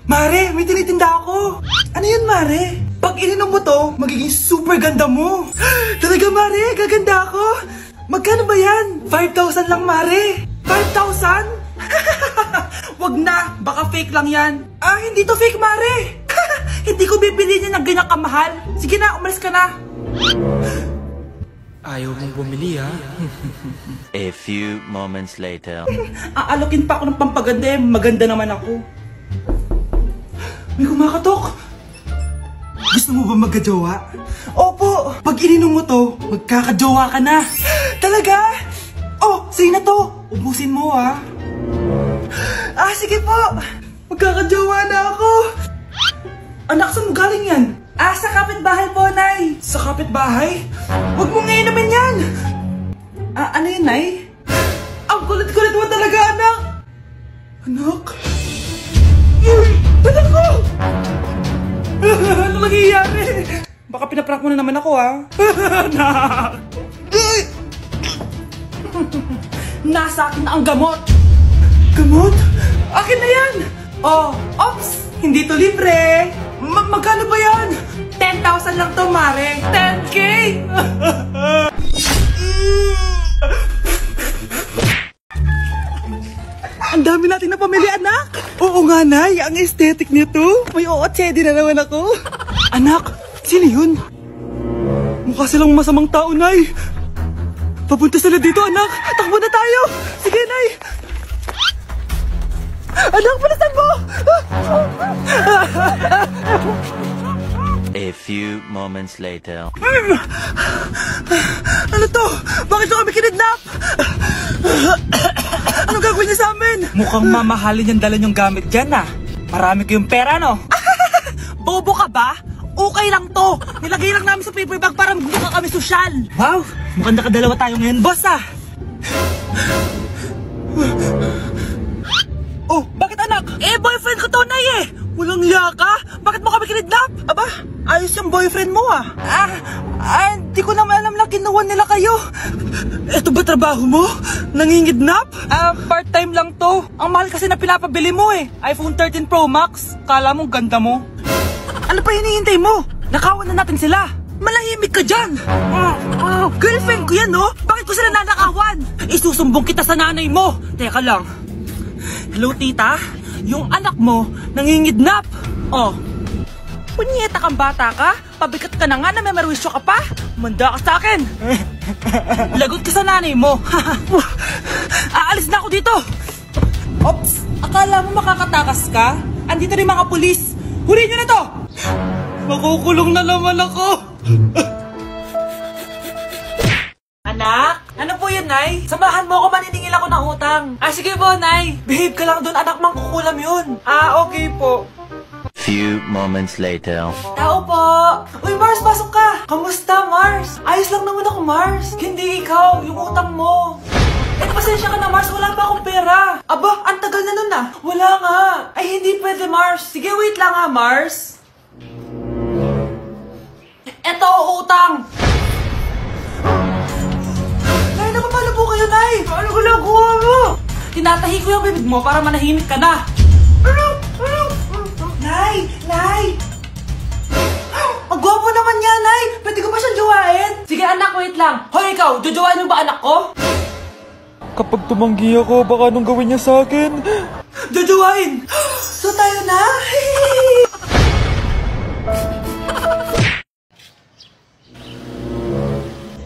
Mare, may tinitinda ako. Ano yun, Mare? Pag ininom mo to, magiging super ganda mo. Talaga, Mare, gaganda ako. Magkano ba yan? 5,000 lang, Mare. 5,000? Wag na, baka fake lang yan. Hindi to fake, Mare. Hindi ko bibili niya ng ganyan kamahal. Sige na, umalis ka na. Ayaw mong bumili, ha? A few moments later. Aalokin pa ako ng pampaganda, maganda naman ako. May kumakatok. Gusto mo ba magkajowa? Opo, pag ininom mo to, magkakajowa ka na. Talaga? Oh, sa'yo na to. Ubusin mo, ha? Sige po. Magkakajowa na ako. Anak, saan mo galing yan? Sa kapitbahay po, Nay. Sa kapitbahay? Huwag mong inumin yan. Ano yun, Nay? Ang kulit-kulit mo talaga, anak. Anak? Anak ko! Ano nangyayari? Baka pinaprank mo na naman ako, ha? Anak! Nasa akin na ang gamot! Gamot? Akin na yan! Ops! Hindi to libre! Magkano ba yan? 10,000 lang to, Mare! 10K! Ang dami natin na pamili, anak! Oo nga, Nay! Ang aesthetic nito! May ootsedi na naman ako! Anak! Sino yun? Mukha silang masamang tao, Nay! Papunta sila dito, anak! Takbo na tayo! Sige, Nay! Anak, palasan mo! A few moments later. Ano to? Bakit ko kami kinidnap? Anong gagawin niya sa amin? Mukhang mamahalin yung dala niyong gamit dyan, Marami kayong pera, no? Bobo ka ba? Okay lang to. Nilagay lang namin sa paper bag para magbuka kami sosyal. Wow! Mukhang nakadalawa tayo ngayon, boss, Oh, bakit, anak? Boyfriend ko to, Nay, Walang iya ka? Bakit mo kami kinidnap? Aba, ayos yung boyfriend mo, hindi ko naman alam na kinuha nila kayo. Eto ba trabaho mo? Nangingidnap? Part-time lang to. Ang mahal kasi na pinapabili mo, iPhone 13 Pro Max. Kala mo ganda mo. Ano pa hinihintay mo? Nakawan na natin sila. Malahimik ka dyan! Girlfriend ko yan, no? Bakit ko sila nanakawan? Isusumbong kita sa nanay mo. Teka lang. Hello, tita? Yung anak mo, nangingidnap. Punyeta kang bata ka? Pabigat ka na nga na may marwisyo ka pa? Manda ka sa akin. Lagot ka sa nanay mo. Aalis na ako dito. Ops, akala mo makakatakas ka? Andito rin mga pulis. Huli nyo na to! Makukulong na naman ako. Anak? Ano po yun, Nay? Samahan mo ako, maniningil ako ng utang. Sige po, Nay. Behave ka lang dun, anak, mangkukulam yun. Okay po. Few moments later. Tao po! Uy, Mars, pasok ka! Kamusta, Mars? Ayos lang naman ako, Mars. Hindi ikaw, yung utang mo. Pasensya ka na, Mars. Wala pa akong pera. Aba, ang tagal na nun, Wala nga. Ay, hindi pwede, Mars. Sige, wait lang, Mars. Eto, utang. Nay, napapalo po kayo, Nay. Ano ginagawa mo? Tinatahi ko yung bibig mo para manahimik ka na. Nay! Nay! Ang gwapo naman niya, Nay! Pwede ko ba siyang jowain? Sige, anak, wait lang. Hoy, ikaw, jojowain mo ba anak ko? Kapag tumanggi ako, baka anong gawin niya sa akin? Jojowain! So tayo na?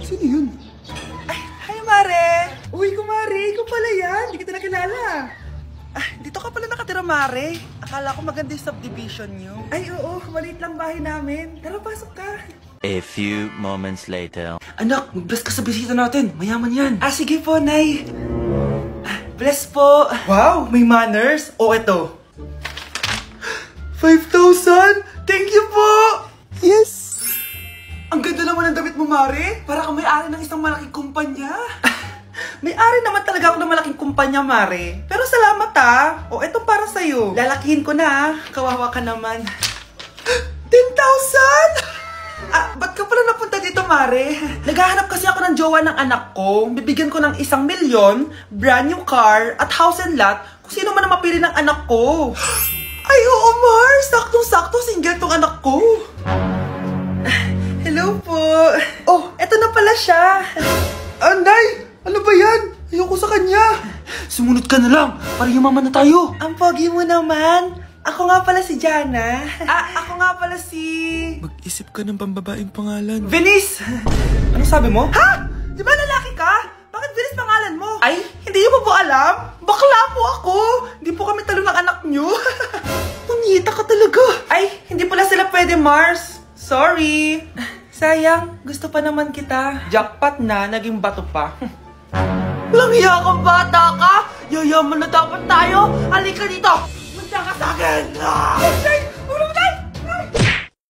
Sino yun? Hi, Mare! Uy, kumare, ikaw pala yan. Hindi kita nakilala. Dito ka pala nakatira, Mare. Akala ko maganda yung subdivision nyo. Ay, oo. Maliit lang bahay namin. Tara, pasok ka. A few moments later. Anak, mag-bless ka sa bisita natin. Mayaman yan. Sige po, Nay. Bless po. Wow, may manners. Eto. 5,000? Thank you po. Yes. Ang ganda naman ng damit mo, Mare. Para kang may-ari ng isang malaking kumpanya. May-ari naman talaga ako ng malaking kumpanya, Mare. Pero salamat, eto para sa'yo. Lalakihin ko na, Kawawa ka naman. 10,000? Ba't ka pala napunta dito, Mare? Naghahanap kasi ako ng jowa ng anak ko. Bibigyan ko ng 1,000,000, brand new car, at house and lot kung sino man ang mapili ng anak ko. Ay, oo, Mars! Saktong-sakto, single tong anak ko. Hello po. Oh, eto na pala siya. Anday! Ano ba yan? Ayoko sa kanya. Sumunod ka na lang, para yumaman na tayo. Ang pogi mo naman. Ako nga pala si Jana. Ako nga pala si... Mag-isip ka ng pambabaeng pangalan. Venice! Ano sabi mo? Ha? Di ba lalaki ka? Bakit Venice pangalan mo? Ay, hindi niyo po alam? Bakla po ako. Hindi po kami talo ng anak niyo. Punyita ka talaga. Ay, hindi pala sila pwede, Mars. Sorry. Sayang, gusto pa naman kita. Jackpot na, naging bato pa. Walang hiya kang bata ka. Yayaman na dapat tayo. Halika dito. Munta ka sa akin.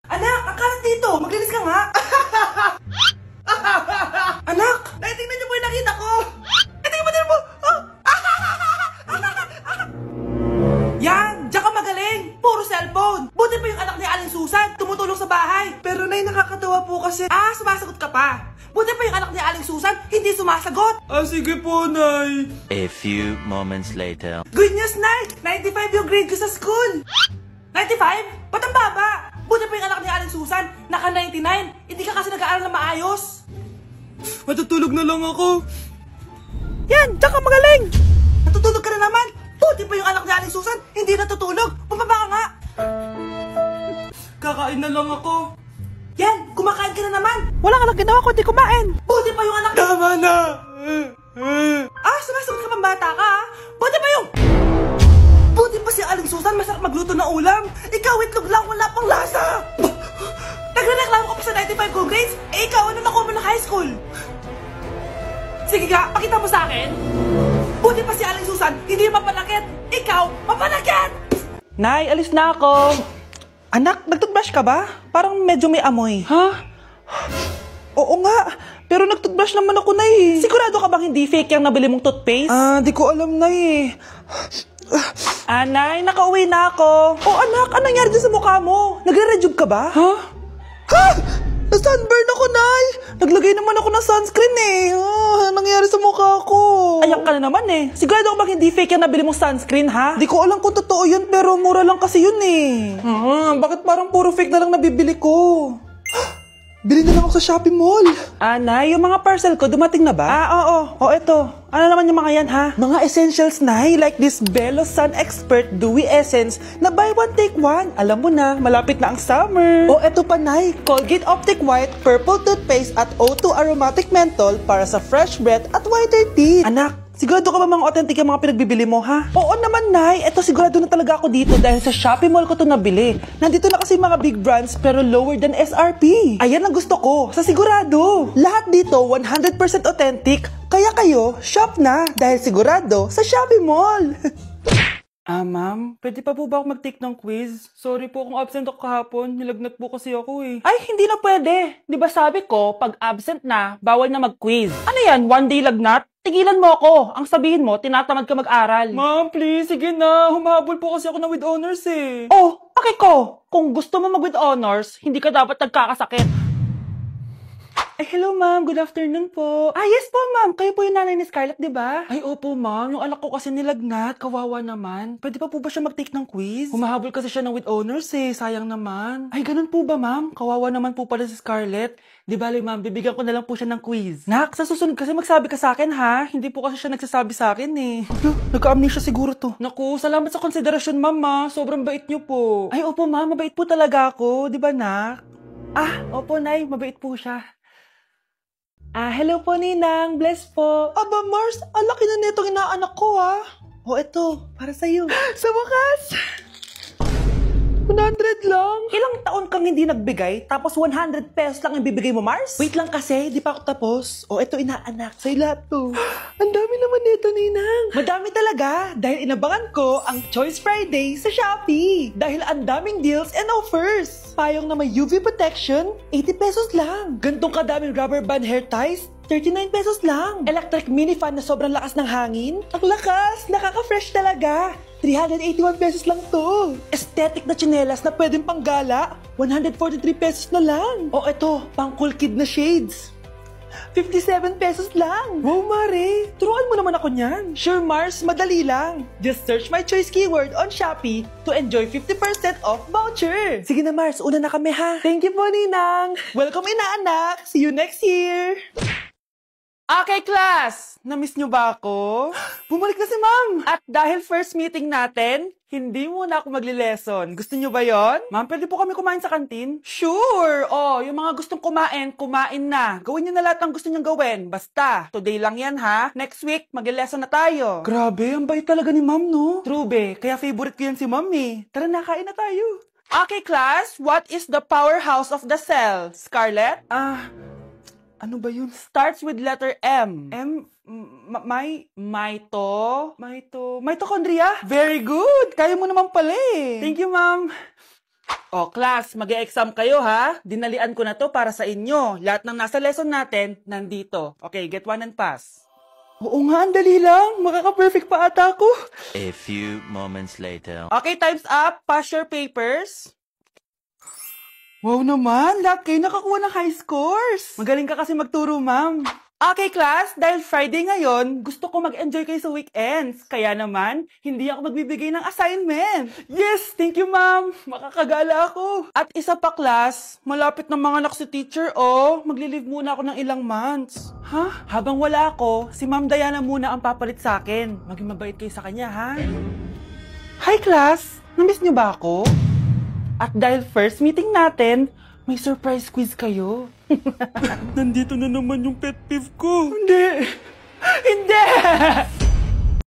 Anak, akalat dito. Maglinis ka nga. Anak, naitingnan niyo po yung nakita ko. Tingnan mo din mo. Yan, diyan ka magaling. Puro cellphone. Buti pa yung anak ni Aling Susan. Tumutulong sa bahay. Pero nay, nakakatawa po kasi. Sumasagot ka pa. Buti pa yung anak ni Aling Susan. Hindi sumasagot. Sige po, Nay. A few moments later. Good news, Nay! 95 yung grade ko sa school! 95? Ba't ang baba? Buti pa yung anak ni Aling Susan, naka 99. Hindi ka kasi nag-aaral na maayos. Matutulog na lang ako. Yan, diyan ka magaling! Natutulog ka na naman. Buti pa yung anak ni Aling Susan, hindi natutulog. Pumaba ka nga. Kakain na lang ako. Yan, kumakain ka na naman. Wala ka lang ginawa kundi kumain. Buti pa yung anak... Tama na! Sumasagot ka pang bata ka, ha? Buti pa yung... Buti pa si Aling Susan, masarap magluto ng ulam. Ikaw, itlog lang, wala pang lasa. Nagrereklamo ka pa sa 95 ko grades? Ikaw, ano nakuha mo ng high school? Sige ka, pakita mo sa akin. Buti pa si Aling Susan, hindi mapanakit. Ikaw, mapanakit! Nay, alis na ako. Anak, nagtutbrush ka ba? Parang medyo may amoy. Ha? Oo nga, pero nagtutbrush naman ako, Nay. Sigurado ka bang hindi fake yung nabili mong toothpaste? Di ko alam, Nay. Nay, nakauwi na ako. Oh, anak, anong nangyari dyan sa mukha mo? Nagre-rejuve ka ba? Ha? Na-sunburn ako, Nay. Naglagay naman ako ng sunscreen nangyari sa mukha ko. Ayak ka na naman Sigurado ka bang hindi fake yung nabili mong sunscreen, ha? Di ko alam kung totoo yun, pero mura lang kasi yun bakit parang puro fake na lang nabibili ko? Bili na lang ako sa Shopee Mall. Nay, yung mga parcel ko, dumating na ba? Oo. O, eto. Ano naman yung mga yan, ha? Mga essentials, Nay, like this Belo Sun Expert Dewy Essence na buy one, take one. Alam mo na, malapit na ang summer. O, eto pa, Nay. Colgate Optic White Purple Toothpaste at O2 Aromatic Menthol para sa fresh breath at whiter teeth. Anak, sigurado ka ba mga authentic yung mga pinagbibili mo, ha? Oo naman, Nay. Eto, sigurado na talaga ako dito dahil sa Shopee Mall ko to nabili. Nandito na kasi mga big brands pero lower than SRP. Ayan ang gusto ko. Sa sigurado. Lahat dito 100% authentic. Kaya kayo, shop na. Dahil sigurado sa Shopee Mall. Ma'am, pwede pa po ba ako mag-take ng quiz? Sorry po kung absent ako kahapon. Nilagnat po kasi ako Ay, hindi na pwede. Di ba sabi ko, pag absent na, bawal na mag-quiz. Ano yan, one day lagnat? Tigilan mo ako. Ang sabihin mo, tinatamad ka mag-aral. Ma'am, please, sige na. Humahabol po kasi ako na with honors Oh, paki ko. Kung gusto mo mag with honors, hindi ka dapat nagkakasakit. Ay, hello ma'am. Good afternoon po. Yes po ma'am. Kayo po yung nanay ni Scarlett, di ba? Ay, opo ma'am. Yung anak ko kasi nilagnat. Kawawa naman. Pwede pa po ba siya mag-take ng quiz? Humahabol kasi siya ng with honors Sayang naman. Ay, ganun po ba ma'am? Kawawa naman po pala si Scarlett. Di bali ma'am, bibigyan ko na lang po siya ng quiz. Nak, sa susunod kasi magsabi ka sa akin ha. Hindi po kasi siya nagsasabi sa akin Nagka-amnesia siguro to. Naku, salamat sa konsiderasyon ma'am Sobrang bait niyo po. Ay, opo ma'am. Mabait po talaga ako. Di ba nak? Opo nay. Mabait po siya. Hello po, Ninang. Bless po. Aba, Mars, ang laki na nitong inaanak ko, O, eto, para sa'yo. Sa wakas! 100 lang. Ilang taon kang hindi nagbigay, tapos 100 pesos lang ang bibigay mo, Mars? Wait lang kasi, di pa ako tapos. O, eto inaanak, sa'yo lahat to. Ang dami naman nito, Ninang. Madami talaga, dahil inabangan ko ang Choice Friday sa Shopee. Dahil ang daming deals and offers. Payong na may UV protection, 80 pesos lang. Gantong kadaming rubber band hair ties, 39 pesos lang. Electric mini fan na sobrang lakas ng hangin. Ang lakas, nakaka-fresh talaga. 381 pesos lang to. Aesthetic na tsinelas na pwedeng panggala, 143 pesos na lang. O eto, pang cool kid na shades. 57 pesos lang. Wow, Mare. Turuan mo naman ako niyan. Sure, Mars. Madali lang. Just search my choice keyword on Shopee to enjoy 50% off voucher. Sige na, Mars. Una na kami, ha? Thank you po, Ninang. Welcome, inaanak. See you next year. Okay, class! Namiss nyo ba ako? Bumalik na si ma'am! At dahil first meeting natin, hindi muna ako magli-lesson. Gusto nyo ba yon? Ma'am, pwede po kami kumain sa kantin? Sure! Oh, yung mga gustong kumain, kumain na. Gawin nyo na lahat ng gusto nyo gawin. Basta, today lang yan ha. Next week, magli-lesson na tayo. Grabe, ang bait talaga ni ma'am, no? True, be. Kaya favorite ko yan si ma'am eh. Tara na, kain na tayo. Okay, class. What is the powerhouse of the cell? Scarlett? Ano ba yun? Starts with letter M. Mitochondria? Very good! Kaya mo naman pala eh. Thank you, ma'am. Oh, class, mag-e-exam kayo ha. Dinalian ko na to para sa inyo. Lahat ng nasa lesson natin, nandito. Okay, get one and pass. Oo nga, ang dali lang. Makaka-perfect pa ata ako. A few moments later. Okay, time's up. Pass your papers. Wow naman, lahat kayo nakakuha ng high scores. Magaling ka kasi magturo, ma'am. Okay, class, dahil Friday ngayon, gusto ko mag-enjoy kayo sa weekends. Kaya naman, hindi ako magbibigay ng assignment. Yes, thank you, ma'am. Makakagala ako. At isa pa, class, malapit na mga anak si teacher, oh. Magli-leave muna ako ng ilang months. Ha? Habang wala ako, si Ma'am Diana muna ang papalit sa akin. Maging mabait kayo sa kanya, ha? Hi, class. Namiss niyo ba ako? At dahil first meeting natin, may surprise quiz kayo. Nandito na naman yung pet peeve ko. Hindi! Hindi!